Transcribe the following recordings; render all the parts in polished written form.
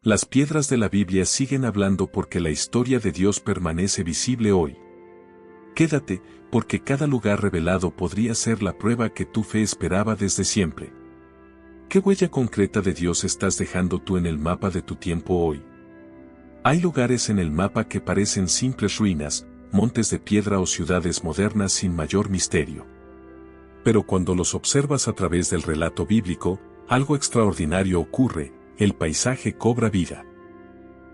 Las piedras de la Biblia siguen hablando porque la historia de Dios permanece visible hoy. Quédate, porque cada lugar revelado podría ser la prueba que tu fe esperaba desde siempre. ¿Qué huella concreta de Dios estás dejando tú en el mapa de tu tiempo hoy? Hay lugares en el mapa que parecen simples ruinas, montes de piedra o ciudades modernas sin mayor misterio. Pero cuando los observas a través del relato bíblico, algo extraordinario ocurre, el paisaje cobra vida.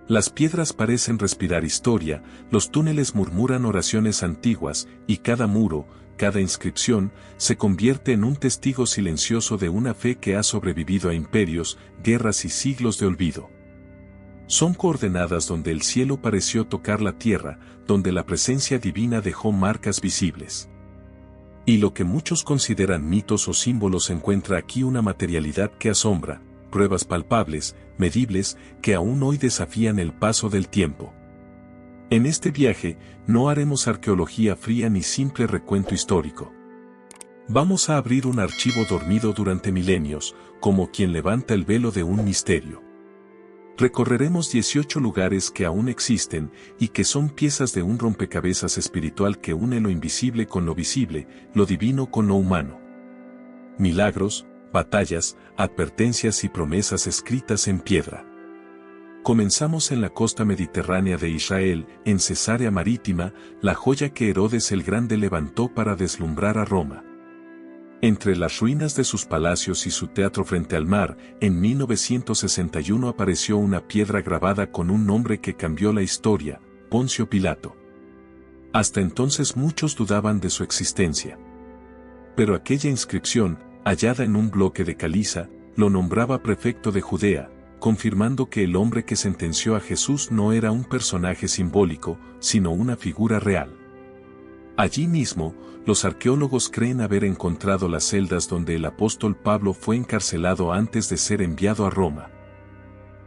Las piedras parecen respirar historia, los túneles murmuran oraciones antiguas, y cada muro, cada inscripción, se convierte en un testigo silencioso de una fe que ha sobrevivido a imperios, guerras y siglos de olvido. Son coordenadas donde el cielo pareció tocar la tierra, donde la presencia divina dejó marcas visibles. Y lo que muchos consideran mitos o símbolos encuentra aquí una materialidad que asombra, pruebas palpables, medibles, que aún hoy desafían el paso del tiempo. En este viaje, no haremos arqueología fría ni simple recuento histórico. Vamos a abrir un archivo dormido durante milenios, como quien levanta el velo de un misterio. Recorreremos 18 lugares que aún existen y que son piezas de un rompecabezas espiritual que une lo invisible con lo visible, lo divino con lo humano. Milagros, batallas, advertencias y promesas escritas en piedra. Comenzamos en la costa mediterránea de Israel, en Cesarea Marítima, la joya que Herodes el Grande levantó para deslumbrar a Roma. Entre las ruinas de sus palacios y su teatro frente al mar, en 1961 apareció una piedra grabada con un nombre que cambió la historia, Poncio Pilato. Hasta entonces muchos dudaban de su existencia. Pero aquella inscripción, hallada en un bloque de caliza, lo nombraba prefecto de Judea, confirmando que el hombre que sentenció a Jesús no era un personaje simbólico, sino una figura real. Allí mismo, los arqueólogos creen haber encontrado las celdas donde el apóstol Pablo fue encarcelado antes de ser enviado a Roma.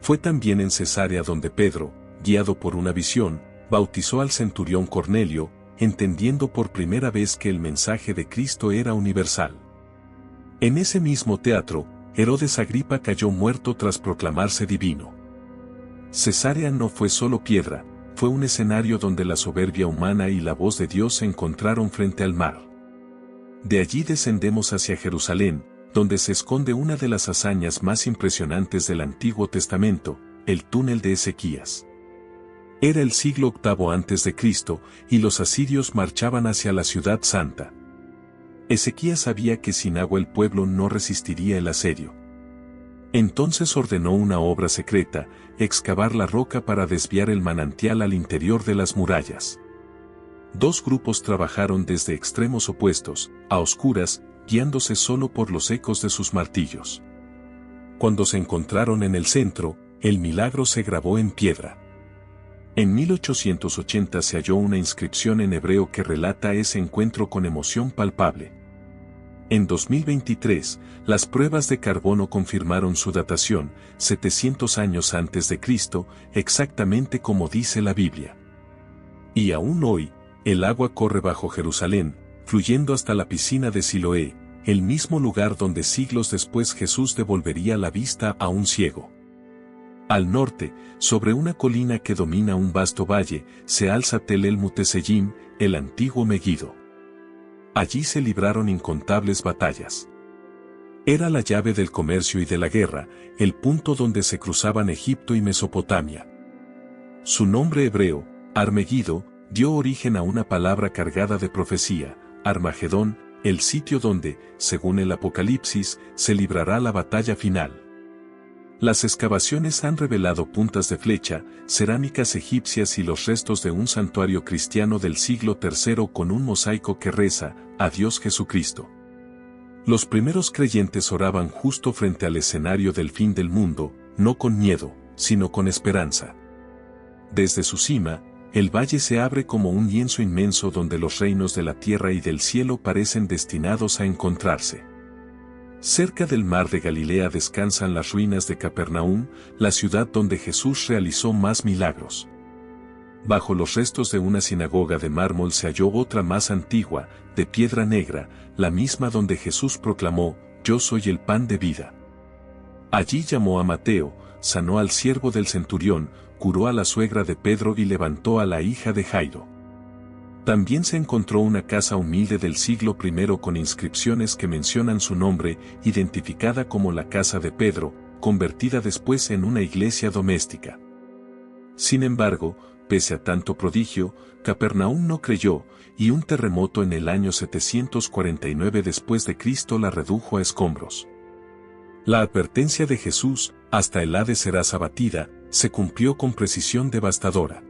Fue también en Cesarea donde Pedro, guiado por una visión, bautizó al centurión Cornelio, entendiendo por primera vez que el mensaje de Cristo era universal. En ese mismo teatro, Herodes Agripa cayó muerto tras proclamarse divino. Cesarea no fue solo piedra, fue un escenario donde la soberbia humana y la voz de Dios se encontraron frente al mar. De allí descendemos hacia Jerusalén, donde se esconde una de las hazañas más impresionantes del Antiguo Testamento, el túnel de Ezequías. Era el siglo VIII a.C., y los asirios marchaban hacia la ciudad santa. Ezequías sabía que sin agua el pueblo no resistiría el asedio. Entonces ordenó una obra secreta, excavar la roca para desviar el manantial al interior de las murallas. Dos grupos trabajaron desde extremos opuestos, a oscuras, guiándose solo por los ecos de sus martillos. Cuando se encontraron en el centro, el milagro se grabó en piedra. En 1880 se halló una inscripción en hebreo que relata ese encuentro con emoción palpable. En 2023, las pruebas de carbono confirmaron su datación, 700 años antes de Cristo, exactamente como dice la Biblia. Y aún hoy, el agua corre bajo Jerusalén, fluyendo hasta la piscina de Siloé, el mismo lugar donde siglos después Jesús devolvería la vista a un ciego. Al norte, sobre una colina que domina un vasto valle, se alza Tel el Muteseyim, el antiguo Meguido. Allí se libraron incontables batallas. Era la llave del comercio y de la guerra, el punto donde se cruzaban Egipto y Mesopotamia. Su nombre hebreo, Armegido, dio origen a una palabra cargada de profecía, Armagedón, el sitio donde, según el Apocalipsis, se librará la batalla final. Las excavaciones han revelado puntas de flecha, cerámicas egipcias y los restos de un santuario cristiano del siglo III con un mosaico que reza, a Dios Jesucristo. Los primeros creyentes oraban justo frente al escenario del fin del mundo, no con miedo, sino con esperanza. Desde su cima, el valle se abre como un lienzo inmenso donde los reinos de la tierra y del cielo parecen destinados a encontrarse. Cerca del mar de Galilea descansan las ruinas de Capernaum, la ciudad donde Jesús realizó más milagros. Bajo los restos de una sinagoga de mármol se halló otra más antigua, de piedra negra, la misma donde Jesús proclamó, «Yo soy el pan de vida». Allí llamó a Mateo, sanó al siervo del centurión, curó a la suegra de Pedro y levantó a la hija de Jairo. También se encontró una casa humilde del siglo I con inscripciones que mencionan su nombre, identificada como la casa de Pedro, convertida después en una iglesia doméstica. Sin embargo, pese a tanto prodigio, Capernaum no creyó, y un terremoto en el año 749 después de Cristo la redujo a escombros. La advertencia de Jesús, hasta el Hades serás abatida, se cumplió con precisión devastadora.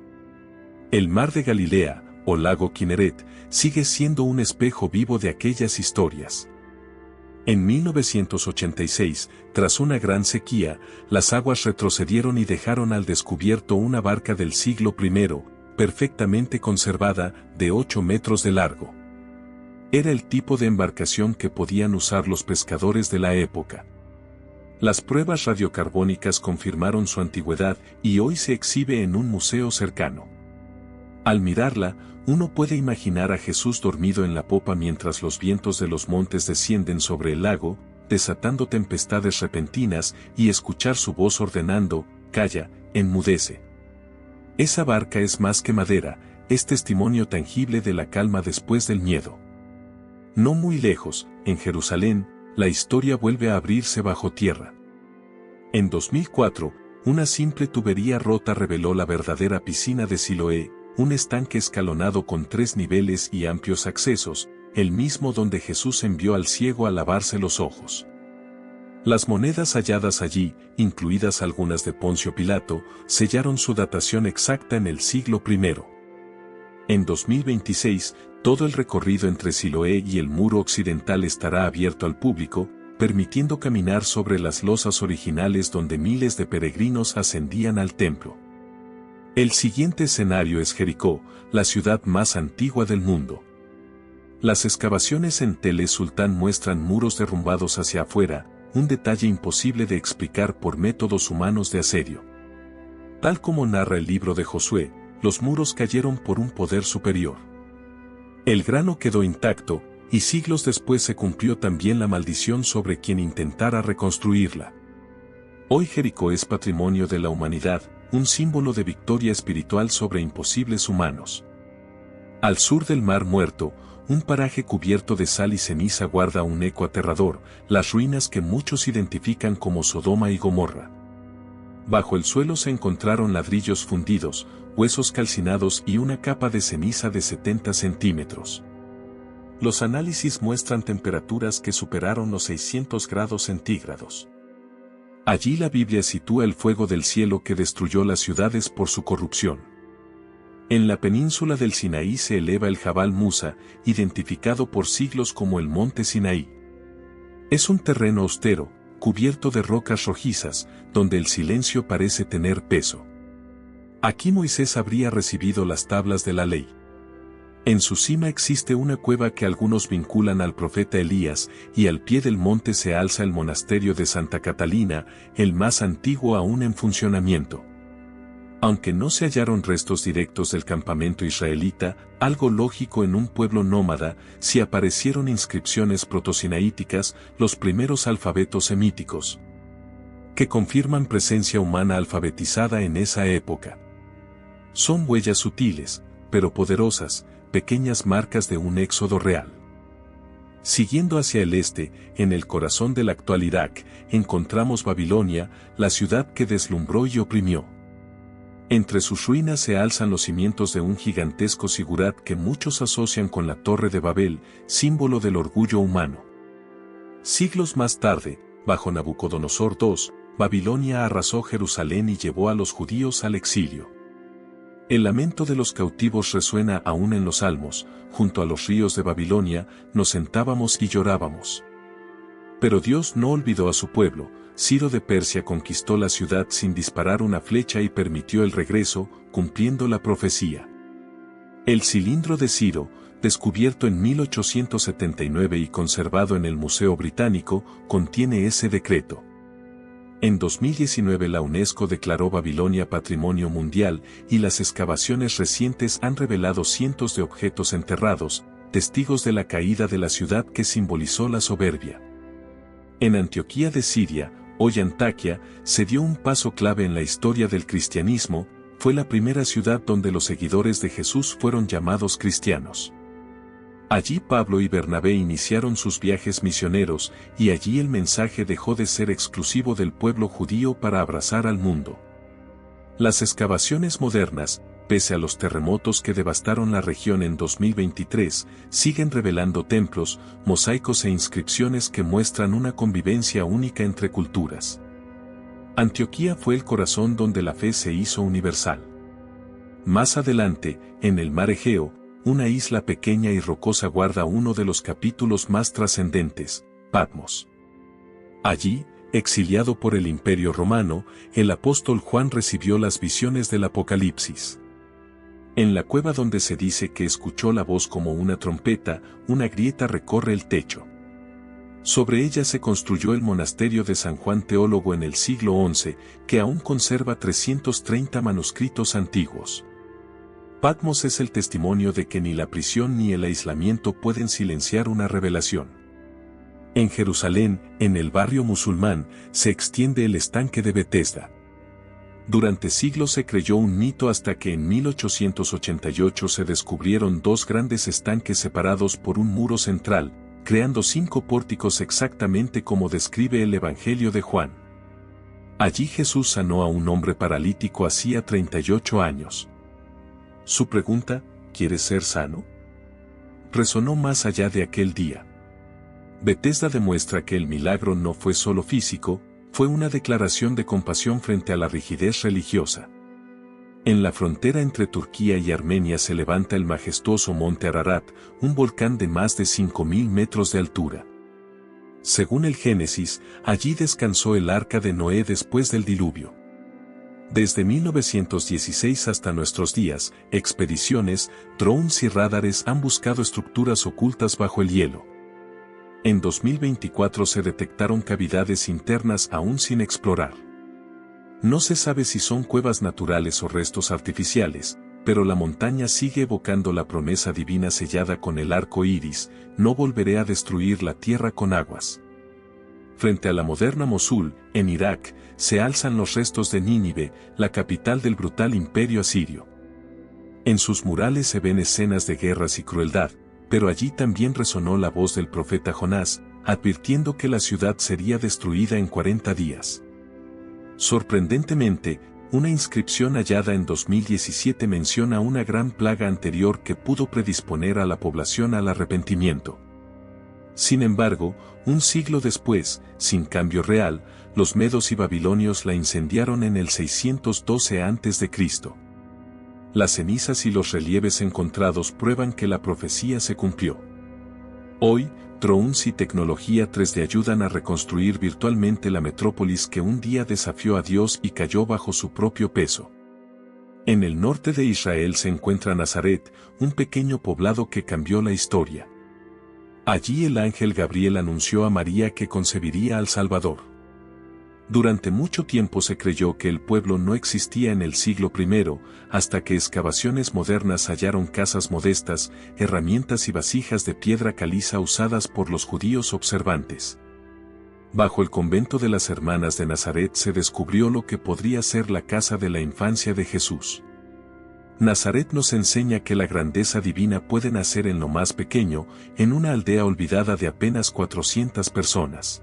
El mar de Galilea, o lago Kineret, sigue siendo un espejo vivo de aquellas historias. En 1986, tras una gran sequía, las aguas retrocedieron y dejaron al descubierto una barca del siglo I, perfectamente conservada, de 8 metros de largo. Era el tipo de embarcación que podían usar los pescadores de la época. Las pruebas radiocarbónicas confirmaron su antigüedad y hoy se exhibe en un museo cercano. Al mirarla, uno puede imaginar a Jesús dormido en la popa mientras los vientos de los montes descienden sobre el lago, desatando tempestades repentinas, y escuchar su voz ordenando: «Calla, enmudece». Esa barca es más que madera, es testimonio tangible de la calma después del miedo. No muy lejos, en Jerusalén, la historia vuelve a abrirse bajo tierra. En 2004, una simple tubería rota reveló la verdadera piscina de Siloé, un estanque escalonado con 3 niveles y amplios accesos, el mismo donde Jesús envió al ciego a lavarse los ojos. Las monedas halladas allí, incluidas algunas de Poncio Pilato, sellaron su datación exacta en el siglo I. En 2026, todo el recorrido entre Siloé y el muro occidental estará abierto al público, permitiendo caminar sobre las losas originales donde miles de peregrinos ascendían al templo. El siguiente escenario es Jericó, la ciudad más antigua del mundo. Las excavaciones en Tel Sultán muestran muros derrumbados hacia afuera, un detalle imposible de explicar por métodos humanos de asedio. Tal como narra el libro de Josué, los muros cayeron por un poder superior. El grano quedó intacto, y siglos después se cumplió también la maldición sobre quien intentara reconstruirla. Hoy Jericó es patrimonio de la humanidad, un símbolo de victoria espiritual sobre imposibles humanos. Al sur del Mar Muerto, un paraje cubierto de sal y ceniza guarda un eco aterrador, las ruinas que muchos identifican como Sodoma y Gomorra. Bajo el suelo se encontraron ladrillos fundidos, huesos calcinados y una capa de ceniza de 70 centímetros. Los análisis muestran temperaturas que superaron los 600 grados centígrados. Allí la Biblia sitúa el fuego del cielo que destruyó las ciudades por su corrupción. En la península del Sinaí se eleva el Jabal Musa, identificado por siglos como el Monte Sinaí. Es un terreno austero, cubierto de rocas rojizas, donde el silencio parece tener peso. Aquí Moisés habría recibido las tablas de la ley. En su cima existe una cueva que algunos vinculan al profeta Elías, y al pie del monte se alza el monasterio de Santa Catalina, el más antiguo aún en funcionamiento. Aunque no se hallaron restos directos del campamento israelita, algo lógico en un pueblo nómada, sí aparecieron inscripciones protosinaíticas, los primeros alfabetos semíticos, que confirman presencia humana alfabetizada en esa época. Son huellas sutiles, pero poderosas, pequeñas marcas de un éxodo real. Siguiendo hacia el este, en el corazón del actual Irak, encontramos Babilonia, la ciudad que deslumbró y oprimió. Entre sus ruinas se alzan los cimientos de un gigantesco zigurat que muchos asocian con la Torre de Babel, símbolo del orgullo humano. Siglos más tarde, bajo Nabucodonosor II, Babilonia arrasó Jerusalén y llevó a los judíos al exilio. El lamento de los cautivos resuena aún en los salmos: junto a los ríos de Babilonia, nos sentábamos y llorábamos. Pero Dios no olvidó a su pueblo. Ciro de Persia conquistó la ciudad sin disparar una flecha y permitió el regreso, cumpliendo la profecía. El cilindro de Ciro, descubierto en 1879 y conservado en el Museo Británico, contiene ese decreto. En 2019 la UNESCO declaró Babilonia Patrimonio Mundial y las excavaciones recientes han revelado cientos de objetos enterrados, testigos de la caída de la ciudad que simbolizó la soberbia. En Antioquía de Siria, hoy Antaquia, se dio un paso clave en la historia del cristianismo, fue la primera ciudad donde los seguidores de Jesús fueron llamados cristianos. Allí Pablo y Bernabé iniciaron sus viajes misioneros, y allí el mensaje dejó de ser exclusivo del pueblo judío para abrazar al mundo. Las excavaciones modernas, pese a los terremotos que devastaron la región en 2023, siguen revelando templos, mosaicos e inscripciones que muestran una convivencia única entre culturas. Antioquía fue el corazón donde la fe se hizo universal. Más adelante, en el mar Egeo, una isla pequeña y rocosa guarda uno de los capítulos más trascendentes, Patmos. Allí, exiliado por el Imperio Romano, el apóstol Juan recibió las visiones del Apocalipsis. En la cueva donde se dice que escuchó la voz como una trompeta, una grieta recorre el techo. Sobre ella se construyó el monasterio de San Juan Teólogo en el siglo XI, que aún conserva 330 manuscritos antiguos. Patmos es el testimonio de que ni la prisión ni el aislamiento pueden silenciar una revelación. En Jerusalén, en el barrio musulmán, se extiende el estanque de Betesda. Durante siglos se creyó un mito hasta que en 1888 se descubrieron dos grandes estanques separados por un muro central, creando 5 pórticos exactamente como describe el Evangelio de Juan. Allí Jesús sanó a un hombre paralítico hacía 38 años. Su pregunta, ¿quieres ser sano?, resonó más allá de aquel día. Betesda demuestra que el milagro no fue solo físico, fue una declaración de compasión frente a la rigidez religiosa. En la frontera entre Turquía y Armenia se levanta el majestuoso monte Ararat, un volcán de más de 5.000 metros de altura. Según el Génesis, allí descansó el arca de Noé después del diluvio. Desde 1916 hasta nuestros días, expediciones, drones y radares han buscado estructuras ocultas bajo el hielo. En 2024 se detectaron cavidades internas aún sin explorar. No se sabe si son cuevas naturales o restos artificiales, pero la montaña sigue evocando la promesa divina sellada con el arco iris: no volveré a destruir la tierra con aguas. Frente a la moderna Mosul, en Irak, se alzan los restos de Nínive, la capital del brutal imperio asirio. En sus murales se ven escenas de guerras y crueldad, pero allí también resonó la voz del profeta Jonás, advirtiendo que la ciudad sería destruida en 40 días. Sorprendentemente, una inscripción hallada en 2017 menciona una gran plaga anterior que pudo predisponer a la población al arrepentimiento. Sin embargo, un siglo después, sin cambio real, los medos y babilonios la incendiaron en el 612 a.C. Las cenizas y los relieves encontrados prueban que la profecía se cumplió. Hoy, drones y tecnología 3D ayudan a reconstruir virtualmente la metrópolis que un día desafió a Dios y cayó bajo su propio peso. En el norte de Israel se encuentra Nazaret, un pequeño poblado que cambió la historia. Allí el ángel Gabriel anunció a María que concebiría al Salvador. Durante mucho tiempo se creyó que el pueblo no existía en el siglo I, hasta que excavaciones modernas hallaron casas modestas, herramientas y vasijas de piedra caliza usadas por los judíos observantes. Bajo el convento de las Hermanas de Nazaret se descubrió lo que podría ser la casa de la infancia de Jesús. Nazaret nos enseña que la grandeza divina puede nacer en lo más pequeño, en una aldea olvidada de apenas 400 personas.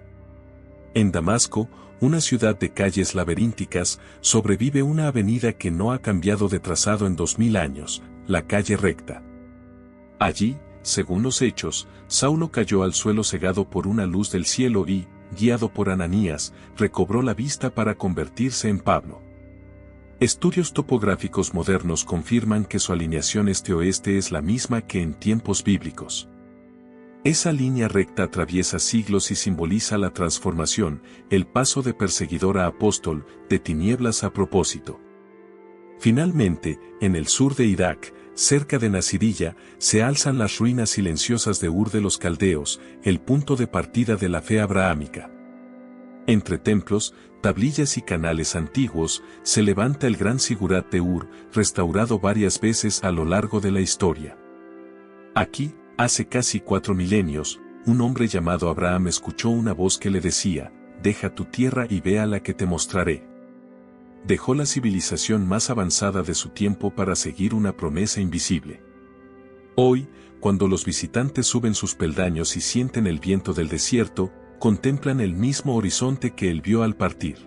En Damasco, una ciudad de calles laberínticas, sobrevive una avenida que no ha cambiado de trazado en 2000 años, la calle recta. Allí, según los Hechos, Saulo cayó al suelo cegado por una luz del cielo y, guiado por Ananías, recobró la vista para convertirse en Pablo. Estudios topográficos modernos confirman que su alineación este-oeste es la misma que en tiempos bíblicos. Esa línea recta atraviesa siglos y simboliza la transformación, el paso de perseguidor a apóstol, de tinieblas a propósito. Finalmente, en el sur de Irak, cerca de Nasiriyah, se alzan las ruinas silenciosas de Ur de los Caldeos, el punto de partida de la fe abrahámica. Entre templos, tablillas y canales antiguos, se levanta el gran sigurat de Ur, restaurado varias veces a lo largo de la historia. Aquí, hace casi 4 milenios, un hombre llamado Abraham escuchó una voz que le decía: deja tu tierra y ve a la que te mostraré. Dejó la civilización más avanzada de su tiempo para seguir una promesa invisible. Hoy, cuando los visitantes suben sus peldaños y sienten el viento del desierto, contemplan el mismo horizonte que él vio al partir.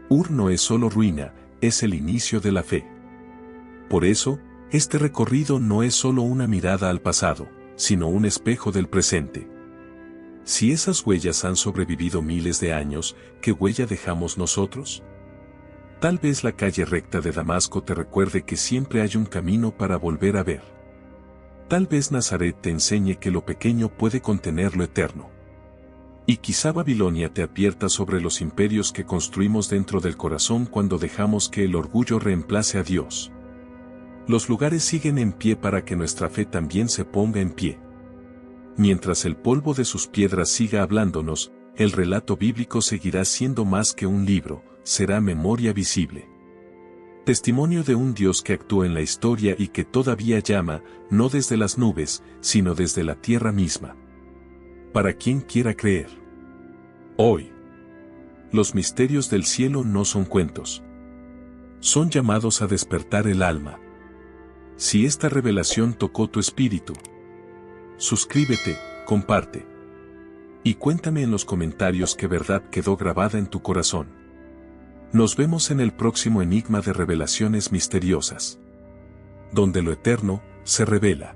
Ur no es solo ruina, es el inicio de la fe. Por eso, este recorrido no es solo una mirada al pasado, sino un espejo del presente. Si esas huellas han sobrevivido miles de años, ¿qué huella dejamos nosotros? Tal vez la calle recta de Damasco te recuerde que siempre hay un camino para volver a ver. Tal vez Nazaret te enseñe que lo pequeño puede contener lo eterno. Y quizá Babilonia te advierta sobre los imperios que construimos dentro del corazón cuando dejamos que el orgullo reemplace a Dios. Los lugares siguen en pie para que nuestra fe también se ponga en pie. Mientras el polvo de sus piedras siga hablándonos, el relato bíblico seguirá siendo más que un libro, será memoria visible. Testimonio de un Dios que actúa en la historia y que todavía llama, no desde las nubes, sino desde la tierra misma. Para quien quiera creer. Hoy. Los misterios del cielo no son cuentos. Son llamados a despertar el alma. Si esta revelación tocó tu espíritu, suscríbete, comparte. Y cuéntame en los comentarios qué verdad quedó grabada en tu corazón. Nos vemos en el próximo enigma de revelaciones misteriosas, donde lo eterno se revela.